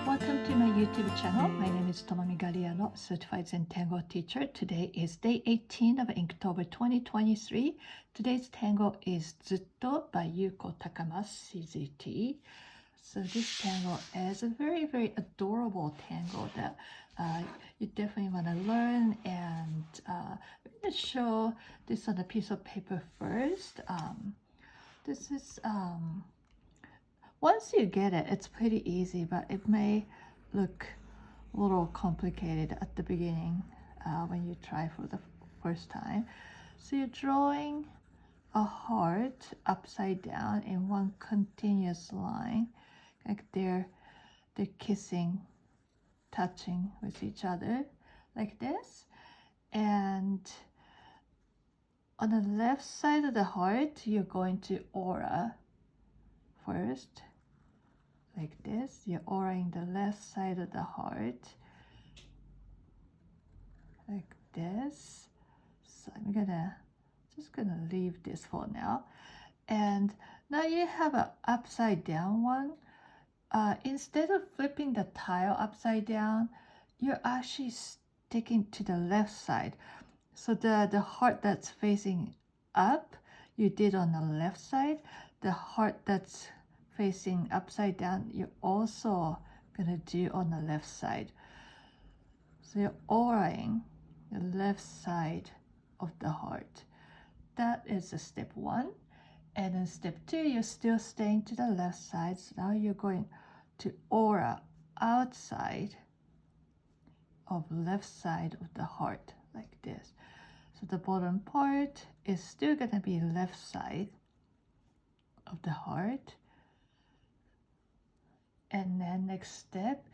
Welcome to my YouTube channel. My name is Tomomi Galliano, certified Zentangle teacher. Today is day 18 of Inktober 2023. Today's tango is Zutto by Yuko Takamasu, CZT. So this tango is a very, very adorable tango that you definitely want to learn. And I'm going to show this on a piece of paper first. This is once you get it, it's pretty easy, but it may look a little complicated at the beginning when you try for the first time. So you're drawing a heart upside down in one continuous line, like they're kissing, touching with each other, like this. And on the left side of the heart, you're going to aura first. Like this, you're auraing the left side of the heart, like this. So I'm just gonna leave this for now. And now you have an upside down one. Instead of flipping the tile upside down, you're actually sticking to the left side. So the heart that's facing up, you did on the left side. The heart that's facing upside down, you're also gonna do on the left side. So you're auraing the left side of the heart. That is step one. And then step two, you're still staying to the left side. So now you're going to aura outside of left side of the heart, like this. So the bottom part is still gonna be left side of the heart. And then next step,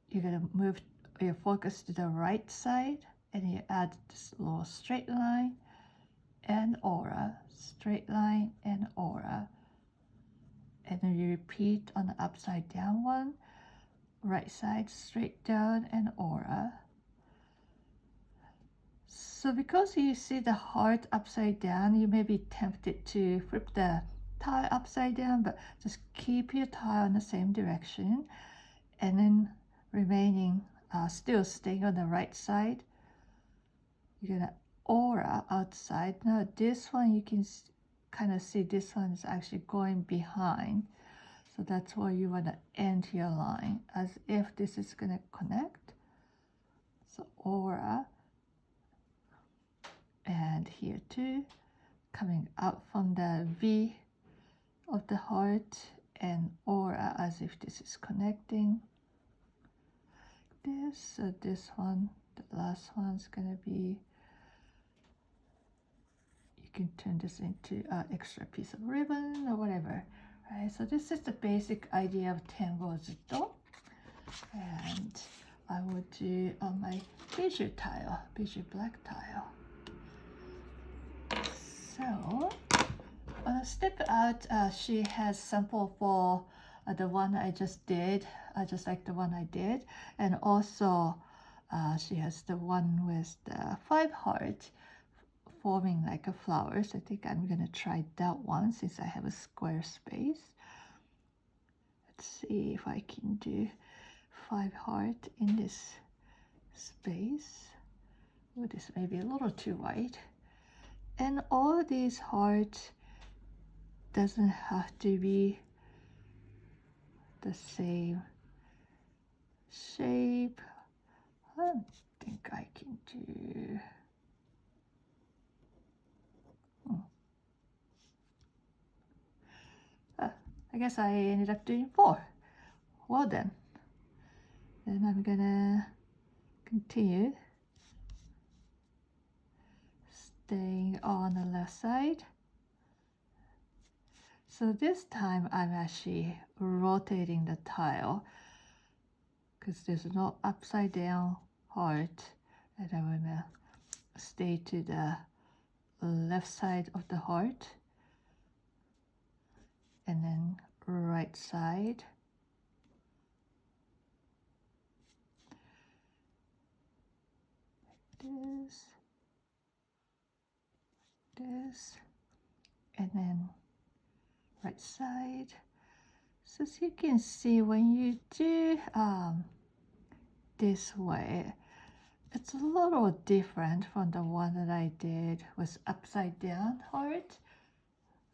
you're gonna move your focus to the right side, and you add this little straight line and aura, straight line and aura. And then you repeat on the upside down one, right side straight down and aura. So because you see the heart upside down, you may be tempted to flip the tile upside down, but just keep your tile in the same direction, and then remaining still staying on the right side. You're gonna aura outside. Now this one, you can kind of see this one is actually going behind, so that's why you want to end your line as if this is gonna connect. So aura, and here too, coming out from the V of the heart, and aura as if this is connecting. This, so this one, the last one's gonna be, you can turn this into an extra piece of ribbon or whatever, right? So this is the basic idea of tango zutto, and I will do on my bijou tile, bijou black tile. So on a step out, she has sample for the one I just did, just like the one I did, and also she has the one with the 5 hearts forming like a flower. So I think I'm gonna try that one since I have a square space. Let's see if I can do 5 hearts in this space. Oh, this may be a little too wide. And all these hearts doesn't have to be the same shape. I don't think I can do. I guess I ended up doing 4. Well then I'm gonna continue staying on the left side. So this time I'm actually rotating the tile because there's no upside down heart, and I'm gonna stay to the left side of the heart, and then right side, this, and then right side. So as you can see, when you do this way, it's a little different from the one that I did with upside down heart.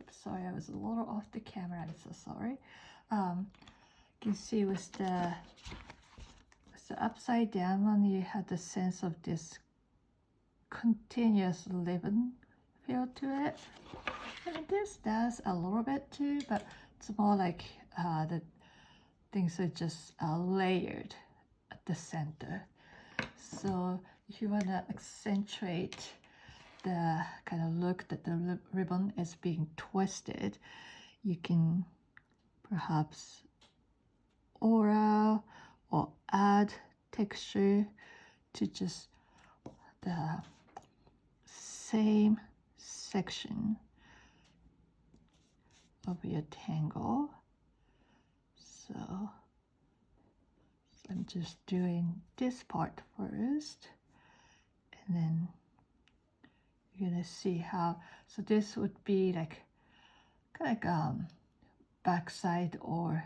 Sorry, I was a little off the camera. I'm so sorry. You can see with the upside down one, you had the sense of this continuous ribbon feel to it. And this does a little bit too, but it's more like the things are just layered at the center. So if you want to accentuate the kind of look that the ribbon is being twisted, you can perhaps aura or add texture to just the same section of your tangle. So I'm just doing this part first, and then you're gonna see how, so this would be like kind of backside or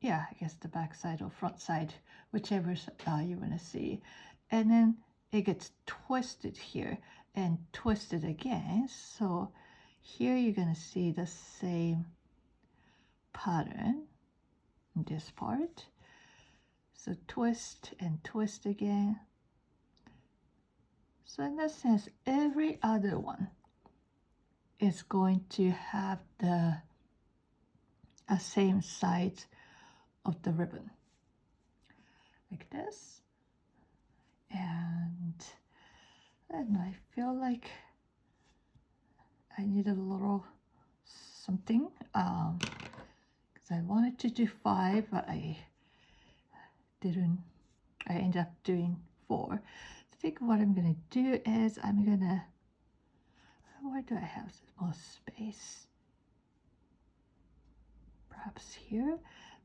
yeah, I guess the backside or front side, whichever you want to see. And then it gets twisted here and twisted again. So here you're going to see the same pattern in this part. So twist and twist again. So in that sense, every other one is going to have the same size of the ribbon, like this. And I feel like I need a little something because I wanted to do 5, but I didn't. I ended up doing 4. I think what I'm gonna do is I'm gonna, where do I have more space? Perhaps here.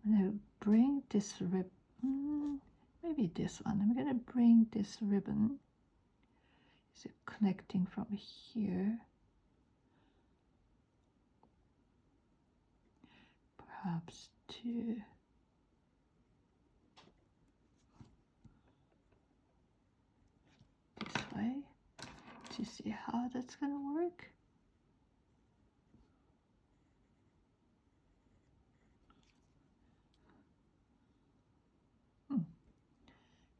I'm gonna bring this ribbon, maybe this one. I'm gonna bring this ribbon, is it connecting from here? Perhaps to this way to see how that's gonna work.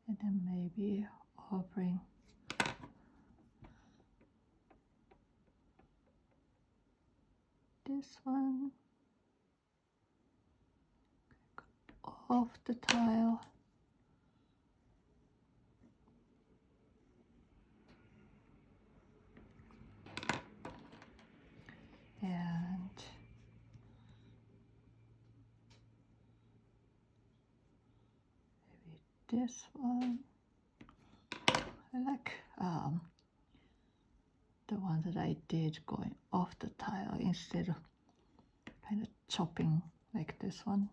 And then maybe I'll bring this one off the tile. And maybe this one. I like the one that I did going off the tile instead of kind of chopping like this one.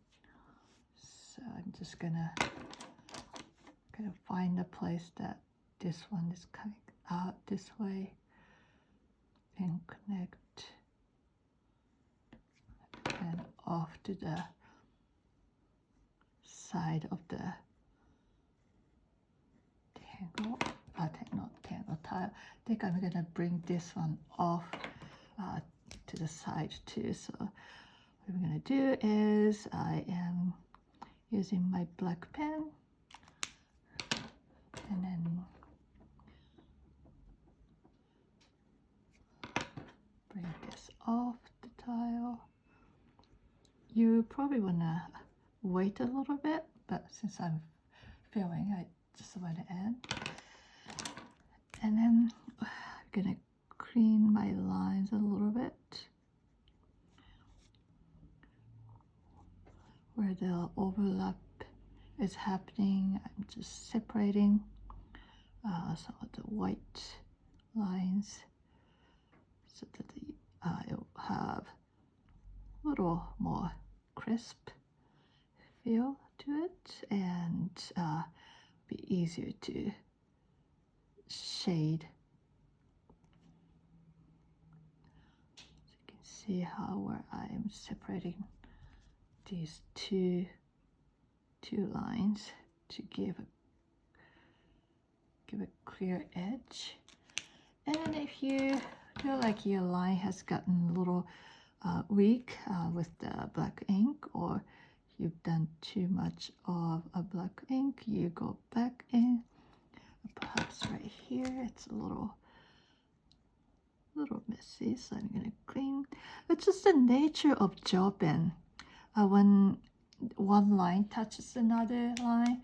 So I'm just gonna kind of find a place that this one is coming out this way and connect and off to the side of the tangle, not tangle tile. I think I'm gonna bring this one off to the side too. So what I'm gonna do is I am using my black pen and then bring this off the tile. You probably wanna wait a little bit, but since I'm filming, I just want to add. And then I'm gonna clean my lines a little bit where the overlap is happening. I'm just separating some of the white lines so that it will have a little more crisp feel to it and be easier to shade. As you can see how where I'm separating these two lines to give a clear edge. And if you feel like your line has gotten a little weak with the black ink, or you've done too much of a black ink, you go back in. Perhaps right here it's a little messy, so I'm gonna clean. It's just the nature of gel pen. When one line touches another line,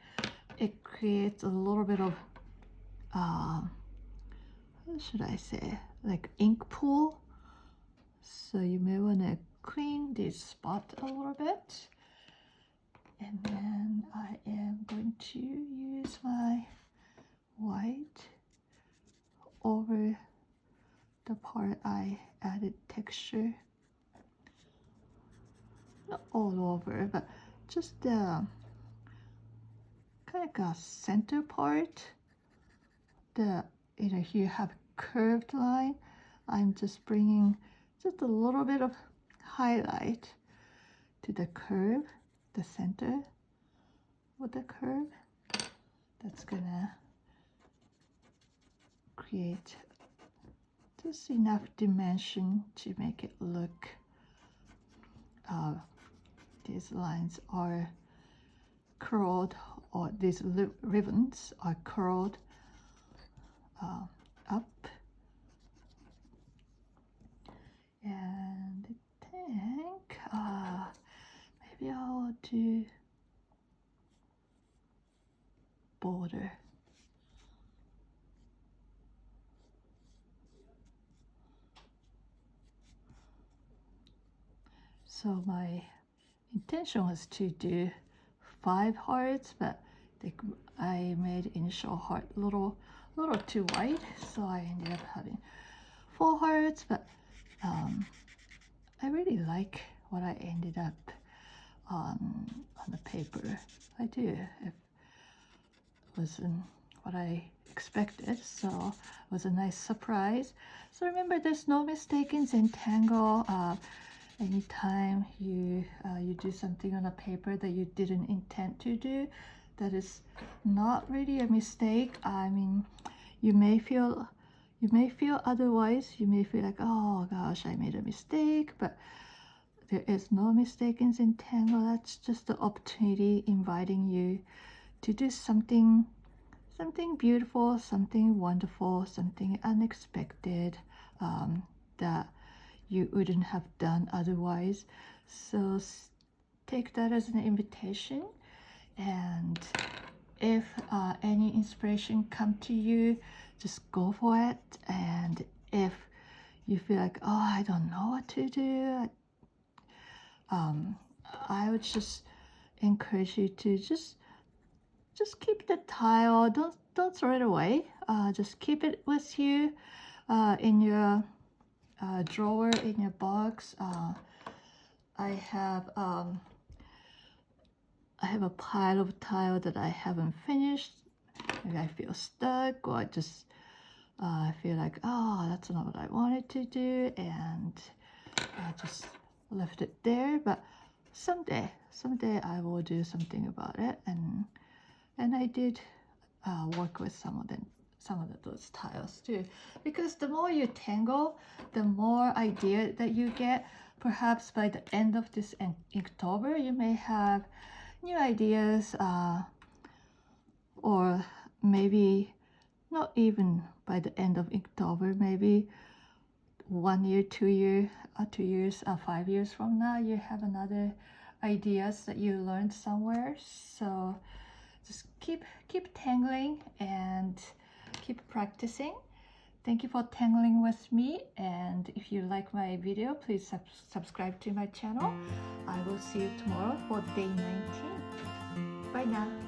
it creates a little bit of what should I say, like ink pool. So you may want to clean this spot a little bit. And then I am going to use my white over the part I added texture. Not all over, but just the kind of a center part. Here you have curved line. I'm just bringing just a little bit of highlight to the curve, the center with the curve. That's gonna create just enough dimension to make it look these lines are curled, or these ribbons are curled up. And I think maybe I'll do border. So my intention was to do 5 hearts, but I made initial heart little too wide, so I ended up having 4 hearts. But I really like what I ended up on the paper. I do. It wasn't what I expected, so it was a nice surprise. So remember, there's no mistake in Zentangle. Anytime you do something on a paper that you didn't intend to do, that is not really a mistake. I mean, you may feel otherwise. You may feel like, oh gosh, I made a mistake, but there is no mistake in Zentangle. That's just the opportunity inviting you to do something beautiful, something wonderful, something unexpected that you wouldn't have done otherwise. So take that as an invitation, and if any inspiration come to you, just go for it. And if you feel like, oh, I don't know what to do, I would just encourage you to just keep the tile. Don't throw it away. Just keep it with you in your drawer, in your box. I have a pile of tile that I haven't finished. Maybe I feel stuck, or I just feel like, oh, that's not what I wanted to do, and I just left it there. But someday I will do something about it, and I did work with some of those tiles too, because the more you tangle, the more idea that you get. Perhaps by the end of this Inktober, you may have new ideas, or maybe not even by the end of Inktober, maybe 1 year, 2 years, 5 years from now, you have another ideas that you learned somewhere. So just keep tangling and keep practicing. Thank you for tangling with me, and if you like my video, please subscribe to my channel. I will see you tomorrow for day 19. Bye now.